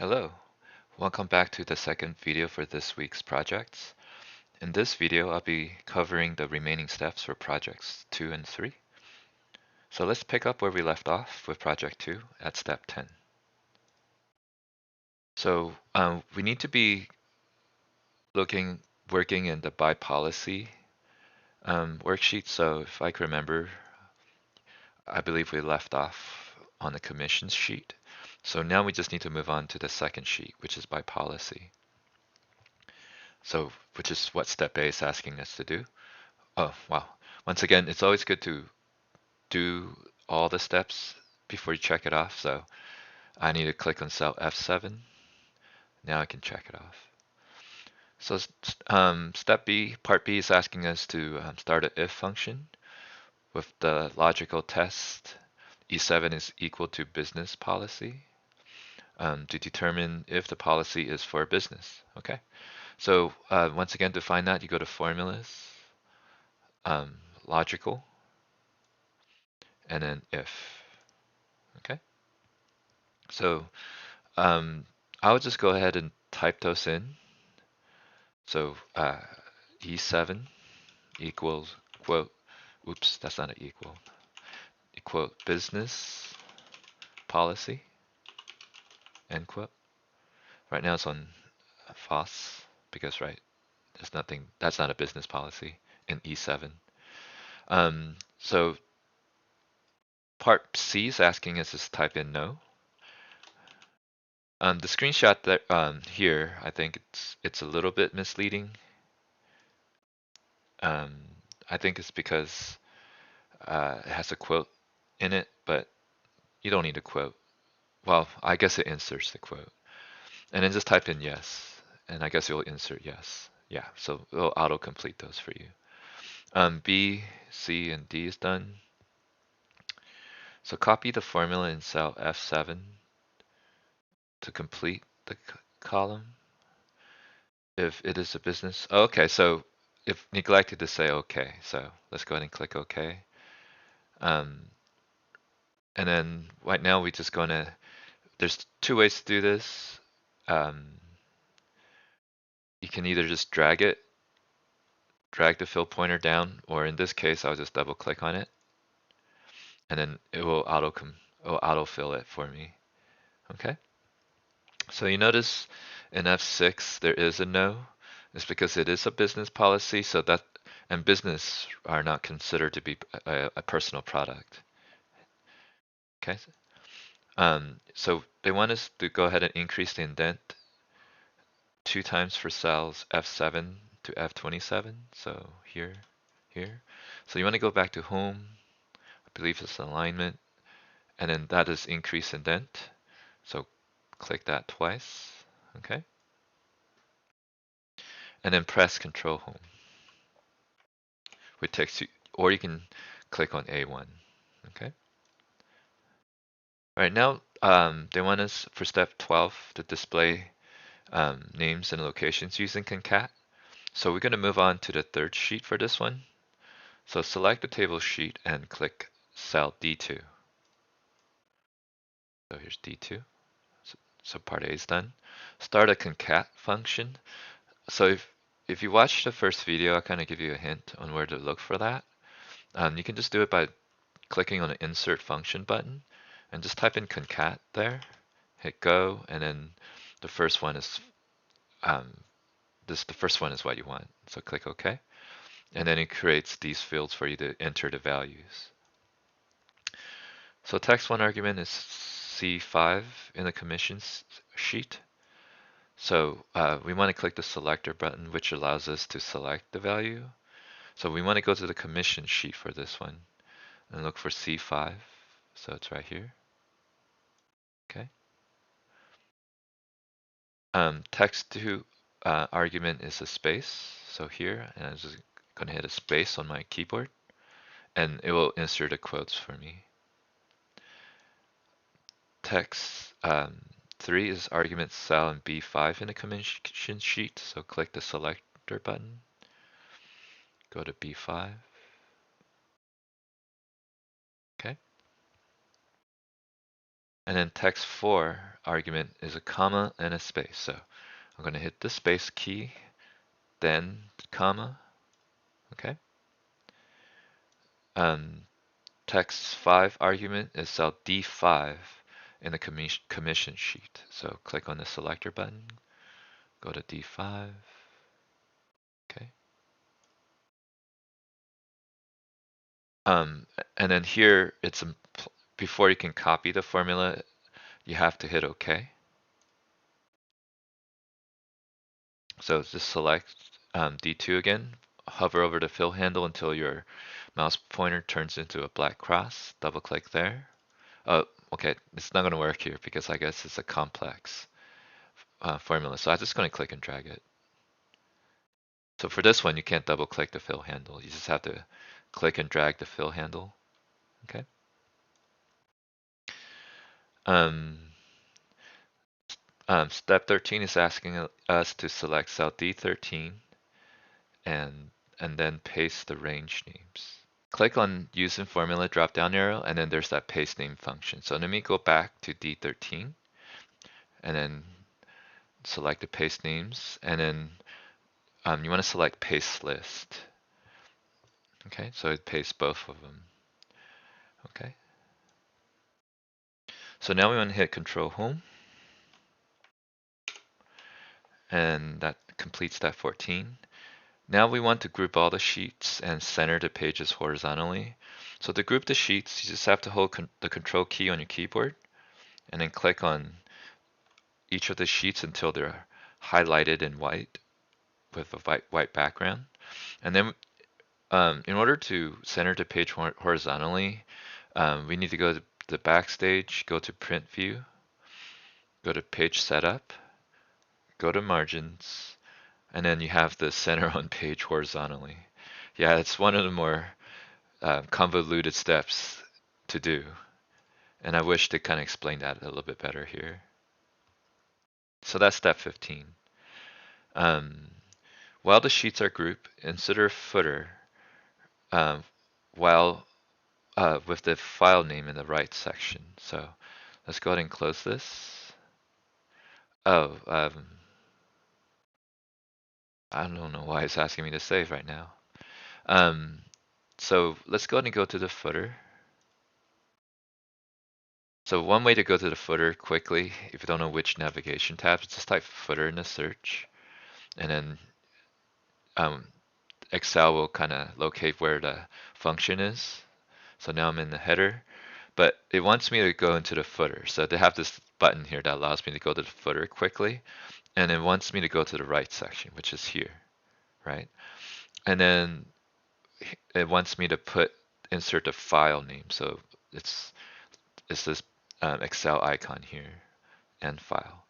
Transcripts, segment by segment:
Hello, welcome back to the second video for this week's projects. In this video, I'll be covering the remaining steps for projects 2 and 3. So let's pick up where we left off with project 2 at step 10. So we need to be working in the by policy worksheet. So if I can remember, I believe we left off on the commissions sheet. So now we just need to move on to the second sheet, which is by policy. So, which is what step A is asking us to do. Oh, wow. Once again, it's always good to do all the steps before you check it off. So I need to click on cell F7. Now I can check it off. So step B, part B is asking us to start an if function with the logical test E7 is equal to business policy to determine if the policy is for business. Okay. So once again, to find that, you go to formulas, logical, and then if. Okay. So I would just go ahead and type those in. So E7 equals quote, oops, that's not an equal, quote business policy, end quote. Right now it's on false because there's nothing, that's not a business policy in E7. So part C is asking us to type in no. The screenshot that here, I think it's a little bit misleading. I think it's because it has a quote in it, but you don't need a quote. Well, I guess it inserts the quote. And then just type in yes, and I guess it will insert yes. Yeah, so it'll auto-complete those for you. B, C, and D is done. So copy the formula in cell F7 to complete the column. If it is a business, okay, so if neglected to say okay, so let's go ahead and click okay. And then right now we're just gonna, there's two ways to do this. You can either just drag the fill pointer down, or in this case, I'll just double click on it, and then it will autofill it for me. Okay. So you notice in F6 there is a no. It's because it is a business policy, so that and business are not considered to be a personal product. Okay. So they want us to go ahead and increase the indent 2 times for cells F7 to F27. So here. So you want to go back to home, I believe it's alignment, and then that is increase indent. So click that twice, okay? And then press Control Home, which takes you, or you can click on A1, okay? All right, now they want us for step 12 to display names and locations using concat. So we're going to move on to the third sheet for this one. So select the table sheet and click cell D2. So here's D2. So part A is done. Start a concat function. So if you watch the first video, I'll kind of give you a hint on where to look for that. You can just do it by clicking on the insert function button and just type in concat there, hit go, and then the first one is the first one is what you want. So click OK. And then it creates these fields for you to enter the values. So text one argument is C5 in the commissions sheet. So we want to click the selector button, which allows us to select the value. So we want to go to the commission sheet for this one and look for C5. So it's right here. Okay. Text to argument is a space. So here, and I'm just going to hit a space on my keyboard, and it will insert the quotes for me. Text 3 is argument cell and B5 in the commission sheet. So click the selector button, go to B5. Okay. And then text 4 argument is a comma and a space. So I'm going to hit the space key, then comma, okay? Text 5 argument is cell D5 in the commission sheet. So click on the selector button, go to D5, okay? And then here, before you can copy the formula, you have to hit OK. So just select D2 again, hover over the fill handle until your mouse pointer turns into a black cross, double click there. Oh, okay, it's not going to work here because I guess it's a complex formula. So I'm just going to click and drag it. So for this one, you can't double click the fill handle. You just have to click and drag the fill handle. Okay. Step 13 is asking us to select cell D13 and then paste the range names. Click on use in formula drop down arrow, and then there's that paste name function. So let me go back to D13 and then select the paste names, and then you want to select paste list. Okay, so it pastes both of them. Okay. So now we want to hit Control Home, and that completes step 14. Now we want to group all the sheets and center the pages horizontally. So to group the sheets, you just have to hold the Control key on your keyboard, and then click on each of the sheets until they're highlighted in white with a white background. And then in order to center the page horizontally, we need to go to the Backstage, go to Print View, go to Page Setup, go to Margins, and then you have the center on page horizontally. Yeah, it's one of the more convoluted steps to do, and I wish to kind of explain that a little bit better here. So that's step 15. While the sheets are grouped, insert a footer while with the file name in the right section. So let's go ahead and close this. Oh, I don't know why it's asking me to save right now. So let's go ahead and go to the footer. So one way to go to the footer quickly, if you don't know which navigation tab, just type footer in the search, and then Excel will kind of locate where the function is. So now I'm in the header, but it wants me to go into the footer. So they have this button here that allows me to go to the footer quickly, and it wants me to go to the right section, which is here, right? And then it wants me to insert the file name. So it's this Excel icon here and file.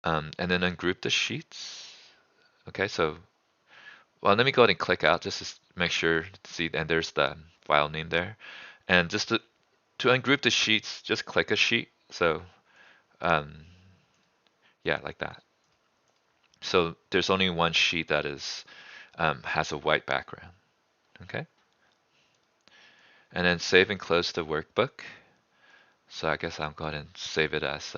And then ungroup the sheets. Okay, so well, let me go ahead and click out just to make sure to see, and there's the file name there. And just to ungroup the sheets, just click a sheet. So yeah, like that. So there's only one sheet that is has a white background. Okay. And then save and close the workbook. So I guess I'll go ahead and save it as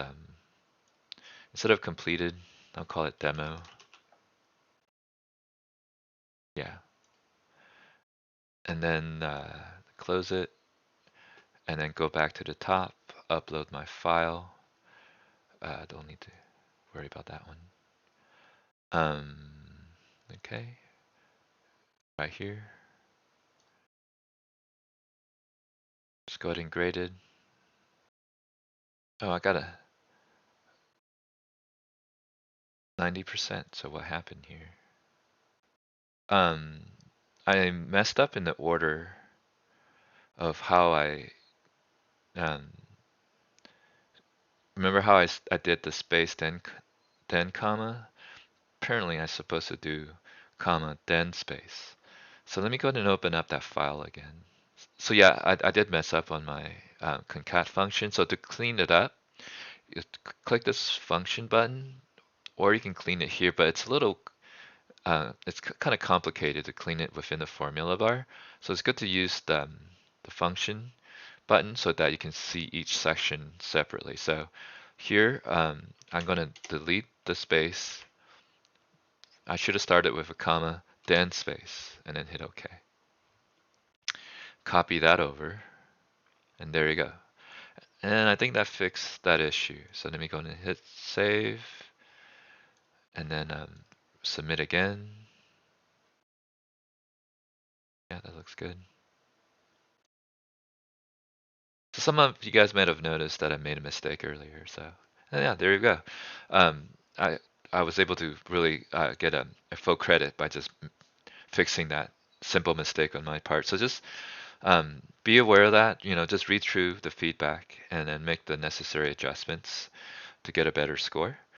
instead of completed, I'll call it demo. Yeah. And then close it, and then go back to the top, upload my file. Don't need to worry about that one. Okay, right here. Just go ahead and grade it. Oh, I got a 90%. So what happened here? I messed up in the order of how I remember how I did the space then comma. Apparently I'm supposed to do comma then space. So let me go ahead and open up that file again. So yeah, I did mess up on my concat function. So to clean it up, you click this function button, or you can clean it here, but it's a little it's kind of complicated to clean it within the formula bar. So it's good to use the function button so that you can see each section separately. So Here, I'm going to delete the space. I should have started with a comma, then space, and then hit OK. Copy that over, and there you go. And I think that fixed that issue. So let me go and hit save, and then submit again. Yeah, that looks good. So some of you guys might have noticed that I made a mistake earlier. So yeah, there you go. Um, I I was able to really get a full credit by just fixing that simple mistake on my part. So just be aware of that. Just read through the feedback and then make the necessary adjustments to get a better score.